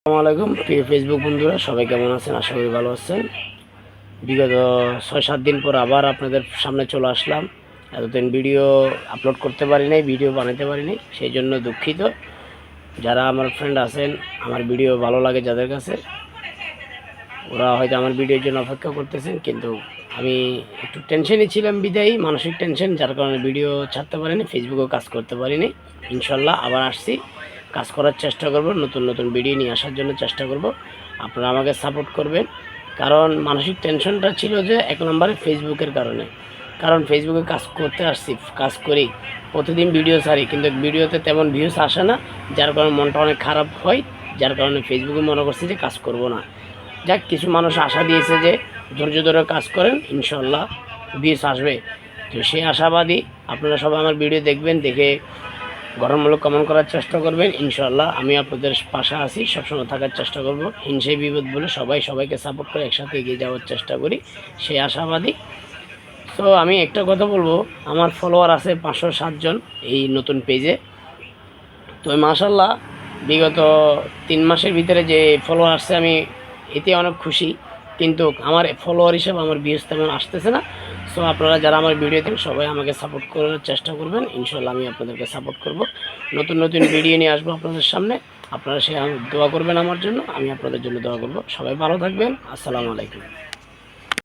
আসসালামু আলাইকুম প্রিয় ফেসবুক বন্ধুরা, সবাই কেমন আছেন? আশা করি ভালো আছেন। বিগত 6-7 দিন পর আবার আপনাদের সামনে চলে আসলাম। এতদিন ভিডিও আপলোড করতে পারি নাই, ভিডিও বানাতে পারি নাই, সেই জন্য দুঃখিত। যারা আমার ফ্রেন্ড আছেন, আমার ভিডিও ভালো লাগে যাদের কাছে, ওরা হয়তো আমার ভিডিওর জন্য অপেক্ষা করতেছেন, কিন্তু আমি একটু টেনশনই ছিলাম, বিদায়ী মানসিক টেনশন, যার কারণে ভিডিও ছাড়তে পারিনি, ফেসবুকেও কাজ করতে পারিনি। ইনশাল্লাহ আবার আসছি, কাজ করার চেষ্টা করব, নতুন নতুন ভিডিও নিয়ে আসার জন্য চেষ্টা করব। আপনারা আমাকে সাপোর্ট করবেন, কারণ মানসিক টেনশনটা ছিল যে 1 নম্বরে ফেসবুকের কারণে। কারণ ফেসবুকে কাজ করতে আসছি, কাজ করি, প্রতিদিন ভিডিও ছাড়ি, কিন্তু ভিডিওতে তেমন ভিউজ আসে না, যার কারণে মনটা অনেক খারাপ হয়। যার কারণে ফেসবুকে মনে করছি যে কাজ করব না। যাক, কিছু মানুষ আশা দিয়েছে যে ধৈর্য ধরে কাজ করেন, ইনশাল্লাহ ভিউজ আসবে। তো সেই আশাবাদী। আপনারা সবাই আমার ভিডিও দেখবেন, দেখে গঠনমূলক কমেন্ট করার চেষ্টা করবেন। ইনশাল্লাহ আমি আপনাদের পাশে আছি, সবসময় থাকার চেষ্টা করব। হিংসে বিপদ বলে সবাইকে সাপোর্ট করে একসাথে এগিয়ে যাওয়ার চেষ্টা করি, সেই আশাবাদী। তো আমি একটা কথা বলবো, আমার ফলোয়ার আছে 507 জন এই নতুন পেজে। তো মাশাল্লাহ বিগত 3 মাসের ভিতরে যে ফলোয়ার আসছে, আমি এতে অনেক খুশি, কিন্তু আমার ফলোয়ার হিসেবে আমার ভিউজ তেমন আসতেছে না। সো আপনারা যারা আমার ভিডিও দেখেন সবাই আমাকে সাপোর্ট করার চেষ্টা করবেন, ইনশাল্লাহ আমি আপনাদেরকে সাপোর্ট করব, নতুন নতুন ভিডিও নিয়ে আসবো আপনাদের সামনে। আপনারা সে দোয়া করবেন আমার জন্য, আমি আপনাদের জন্য দোয়া করব। সবাই ভালো থাকবেন। আসসালামু আলাইকুম।